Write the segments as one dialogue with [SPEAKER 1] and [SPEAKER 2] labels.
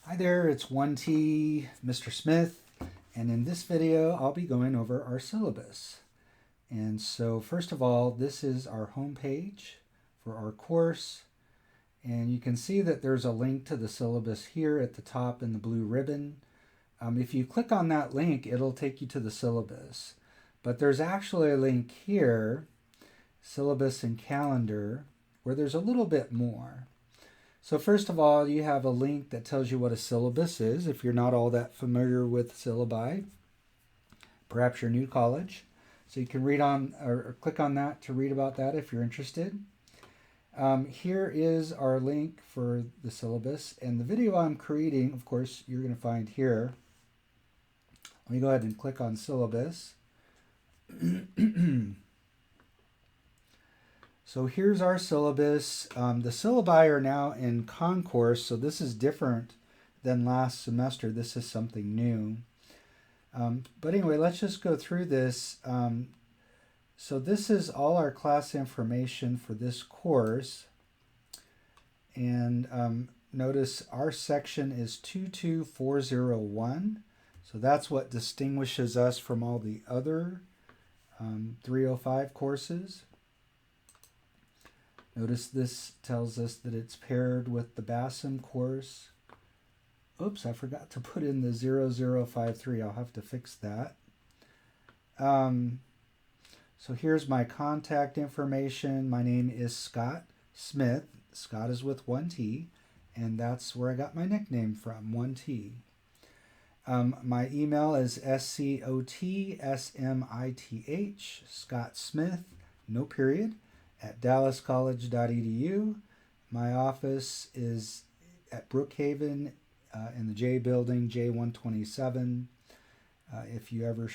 [SPEAKER 1] Hi there, it's 1T, Mr. Smith, and in this video I'll be going over our syllabus. And so first of all, this is our home page for our course, and you can see that there's a link to the syllabus here at the top in the blue ribbon. If you click on that link, it'll take you to the syllabus. But there's actually a link here, syllabus and calendar, where there's a little bit more. So first of all, you have a link that tells you what a syllabus is if you're not all that familiar with syllabi. Perhaps you're new to college. So you can read on or click on that to read about that if you're interested. Here is our link for the syllabus, and the video I'm creating, of course, you're going to find here. Let me go ahead and click on syllabus. So here's our syllabus. The syllabi are now in concourse, so this is different than last semester. This is something new. But anyway, let's just go through this. So this is all our class information for this course. And notice our section is 22401. So that's what distinguishes us from all the other 305 courses. Notice this tells us that it's paired with the BASM course. Oops, I forgot to put in the 0053. I'll have to fix that. So here's my contact information. My name is Scott Smith. Scott is with 1T, and that's where I got my nickname from, 1T. My email is SCOTSMITH, Scott Smith, no period, at dallascollege.edu. My office is at Brookhaven in the J building, J127. If you're ever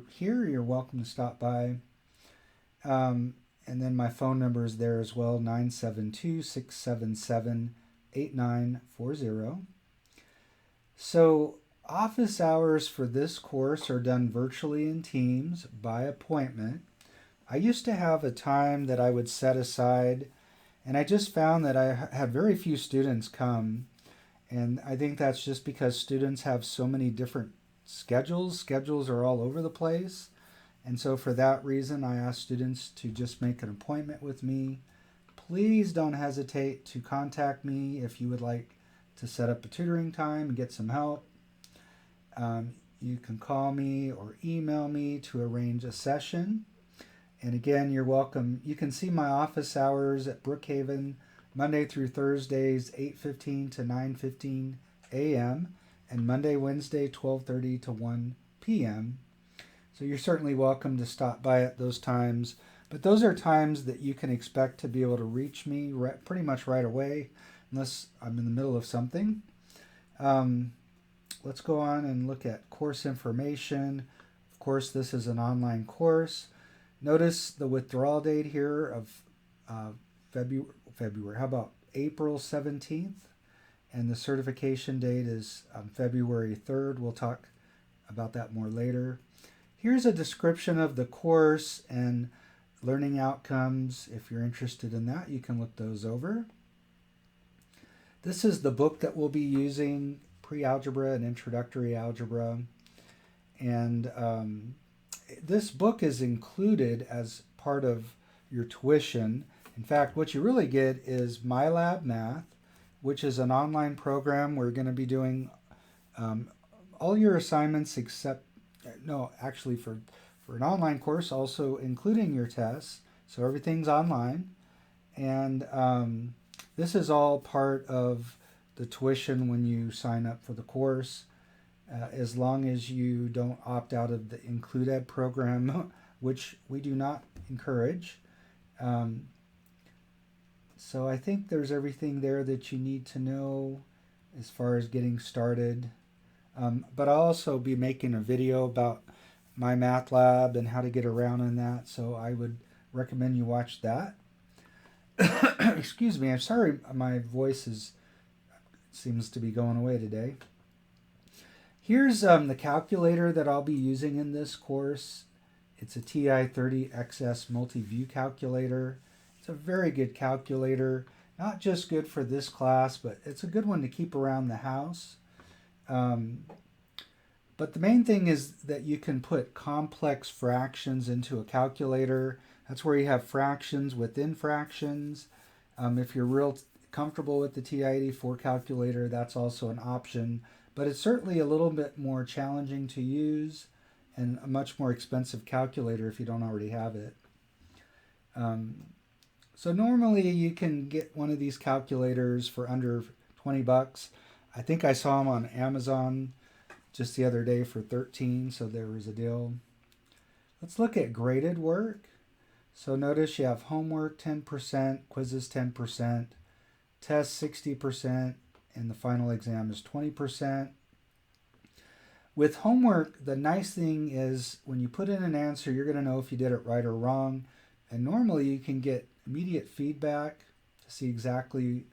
[SPEAKER 1] here, you're welcome to stop by. And then my phone number is there as well, 972-677-8940. So office hours for this course are done virtually in Teams by appointment. I used to have a time that I would set aside, and I just found that I had very few students come. And I think that's just because students have so many different schedules. Schedules are all over the place. And so for that reason, I ask students to just make an appointment with me. Please don't hesitate to contact me if you would like to set up a tutoring time and get some help. You can call me or email me to arrange a session. And again, you're welcome. You can see my office hours at Brookhaven Monday through Thursdays, 8:15 to 9:15 a.m. and Monday, Wednesday, 12:30 to 1 p.m. So you're certainly welcome to stop by at those times. But those are times that you can expect to be able to reach me pretty much right away, unless I'm in the middle of something. Let's go on and look at course information. Of course, this is an online course. Notice the withdrawal date here of February. How about April 17th? And the certification date is February 3rd. We'll talk about that more later. Here's a description of the course and learning outcomes. If you're interested in that, you can look those over. This is the book that we'll be using, Pre-Algebra and Introductory Algebra. And this book is included as part of your tuition. In fact, what you really get is MyLab Math, which is an online program. We're going to be doing all your assignments except, no, actually for an online course, also including your tests. So everything's online. And this is all part of the tuition when you sign up for the course. As long as you don't opt out of the Include program, which we do not encourage. So I think there's everything there that you need to know as far as getting started. But I'll also be making a video about my math lab and how to get around in that. So I would recommend you watch that. Excuse me, I'm sorry my voice seems to be going away today. Here's the calculator that I'll be using in this course. It's a TI-30XS multi-view calculator. It's a very good calculator. not just good for this class, but it's a good one to keep around the house. But the main thing is that you can put complex fractions into a calculator. That's where you have fractions within fractions. If you're real comfortable with the TI-84 calculator, that's also an option. But it's certainly a little bit more challenging to use and a much more expensive calculator if you don't already have it. So normally you can get one of these calculators for under 20 bucks. I think I saw them on Amazon just the other day for 13, so there was a deal. Let's look at graded work. So notice you have homework 10%, quizzes 10%, tests 60%, and the final exam is 20%. With homework, the nice thing is when you put in an answer, you're going to know if you did it right or wrong. And normally you can get immediate feedback to see exactly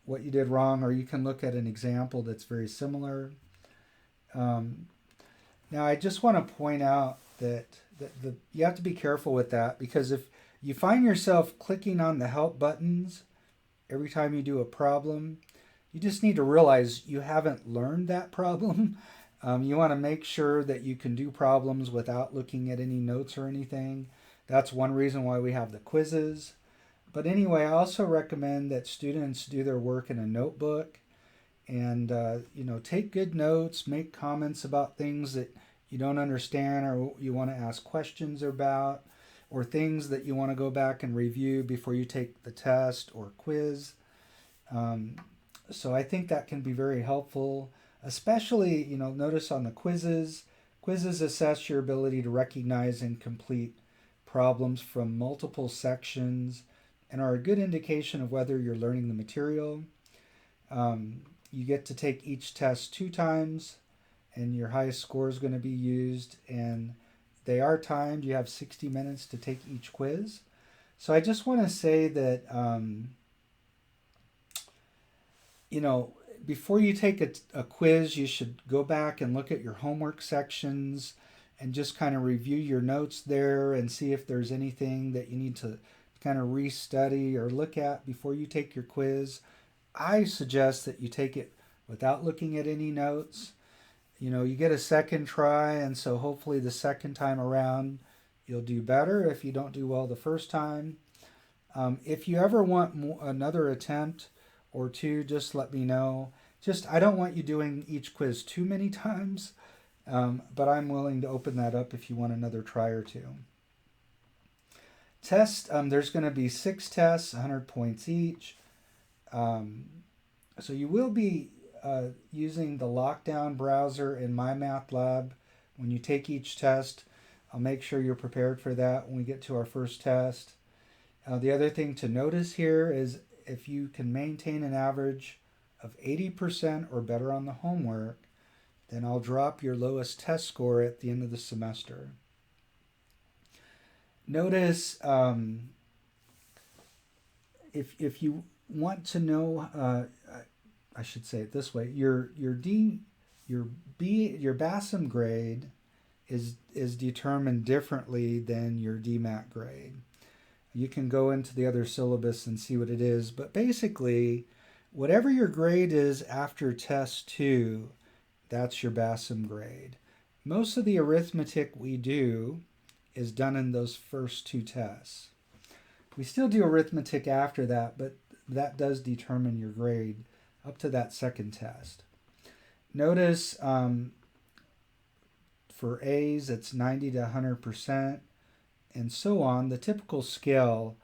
[SPEAKER 1] what you did wrong, or you can look at an example that's very similar. Now I just want to point out that you have to be careful with that, because if you find yourself clicking on the help buttons every time you do a problem, you just need to realize you haven't learned that problem. You want to make sure that you can do problems without looking at any notes or anything. That's one reason why we have the quizzes. But anyway, I also recommend that students do their work in a notebook and take good notes, make comments about things that you don't understand or you want to ask questions about, or things that you want to go back and review before you take the test or quiz. So I think that can be very helpful, especially, notice on the quizzes. Quizzes assess your ability to recognize and complete problems from multiple sections and are a good indication of whether you're learning the material. You get to take each test 2 times, and your highest score is going to be used, and they are timed. You have 60 minutes to take each quiz. So I just want to say that, before you take a quiz, you should go back and look at your homework sections and just kind of review your notes there and see if there's anything that you need to kind of restudy or look at before you take your quiz. I suggest that you take it without looking at any notes. You get a second try, and so hopefully the second time around you'll do better if you don't do well the first time. If you ever want another attempt or two, just let me know. I don't want you doing each quiz too many times, but I'm willing to open that up if you want another try or two. Test, there's going to be 6 tests, 100 points each. So you will be using the Lockdown browser in MyMathLab when you take each test. I'll make sure you're prepared for that when we get to our first test. The other thing to notice here is if you can maintain an average of 80% or better on the homework, then I'll drop your lowest test score at the end of the semester. Notice if you want to know, I should say it this way: your BASM grade is determined differently than your DMAT grade. You can go into the other syllabus and see what it is, but basically, whatever your grade is after test 2, that's your BASM grade. Most of the arithmetic we do is done in those first 2 tests. We still do arithmetic after that, but that does determine your grade up to that second test. Notice for A's it's 90 to 100% and so on, the typical scale,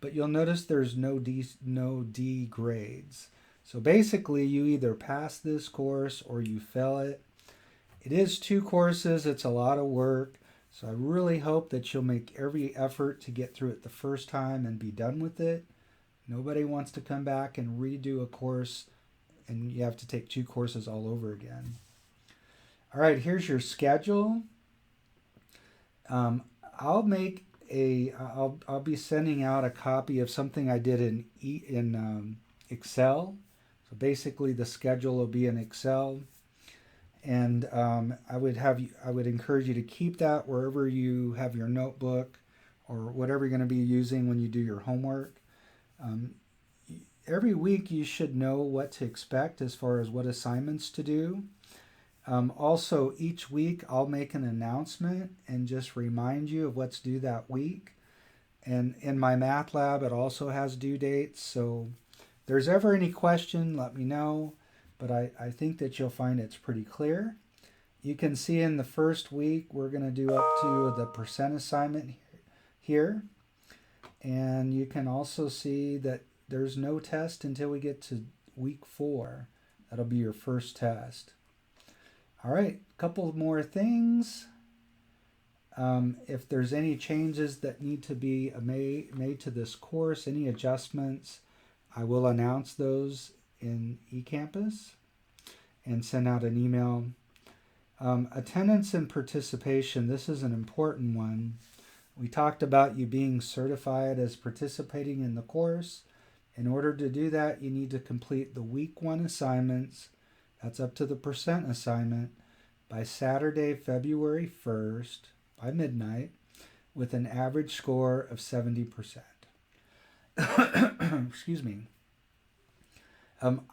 [SPEAKER 1] but you'll notice there's no D grades. So basically you either pass this course or you fail it. It is 2 courses, it's a lot of work. So I really hope that you'll make every effort to get through it the first time and be done with it. Nobody wants to come back and redo a course and you have to take 2 courses all over again. All right, here's your schedule. I'll be sending out a copy of something I did in Excel. So basically the schedule will be in Excel. And I would encourage you to keep that wherever you have your notebook or whatever you're going to be using when you do your homework. Um, every week you should know what to expect as far as what assignments to do. Also, each week I'll make an announcement and just remind you of what's due that week. And in my math lab, it also has due dates. So if there's ever any question, let me know. But I think that you'll find it's pretty clear. You can see in the first week, we're going to do up to the percent assignment here. And you can also see that there's no test until we get to week 4. That'll be your first test. All right, a couple more things. If there's any changes that need to be made to this course, any adjustments, I will announce those in eCampus and send out an email. Attendance and participation, this is an important one. We talked about you being certified as participating in the course. In order to do that, you need to complete the week 1 assignments, that's up to the percent assignment, by Saturday, February 1st, by midnight, with an average score of 70%. Excuse me.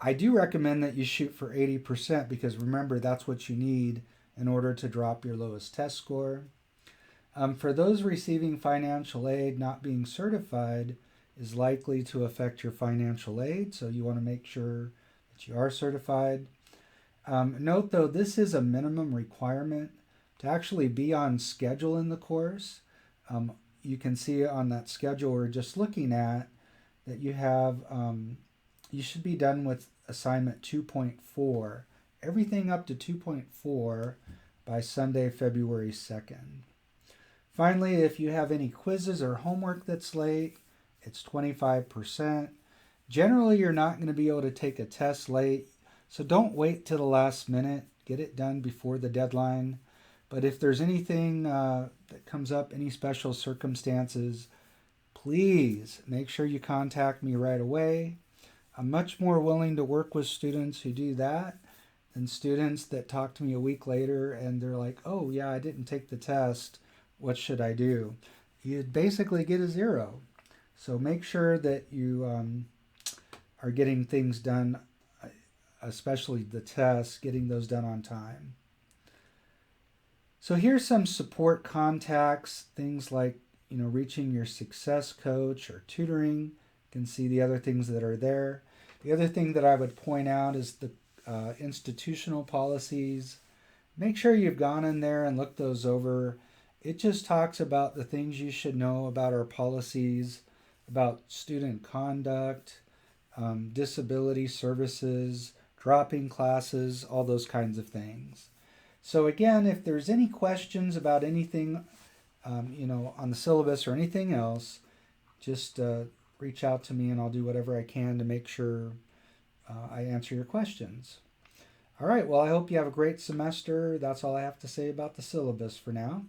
[SPEAKER 1] I do recommend that you shoot for 80% because remember, that's what you need in order to drop your lowest test score. For those receiving financial aid, not being certified is likely to affect your financial aid, so you want to make sure that you are certified. Note though, this is a minimum requirement to actually be on schedule in the course. You can see on that schedule we're just looking at that you have, you should be done with assignment 2.4, everything up to 2.4 by Sunday, February 2nd. Finally, if you have any quizzes or homework that's late, it's 25%. Generally, you're not going to be able to take a test late, so don't wait till the last minute. Get it done before the deadline. But if there's anything that comes up, any special circumstances, please make sure you contact me right away. I'm much more willing to work with students who do that than students that talk to me a week later and they're like, oh yeah, I didn't take the test. What should I do? You'd basically get a 0. So make sure that you are getting things done, especially the tests, getting those done on time. So here's some support contacts, things like, reaching your success coach or tutoring. You can see the other things that are there. The other thing that I would point out is the institutional policies. Make sure you've gone in there and looked those over. It just talks about the things you should know about our policies, about student conduct, disability services, dropping classes, all those kinds of things. So again, if there's any questions about anything, on the syllabus or anything else, just reach out to me and I'll do whatever I can to make sure I answer your questions. All right, well, I hope you have a great semester. That's all I have to say about the syllabus for now.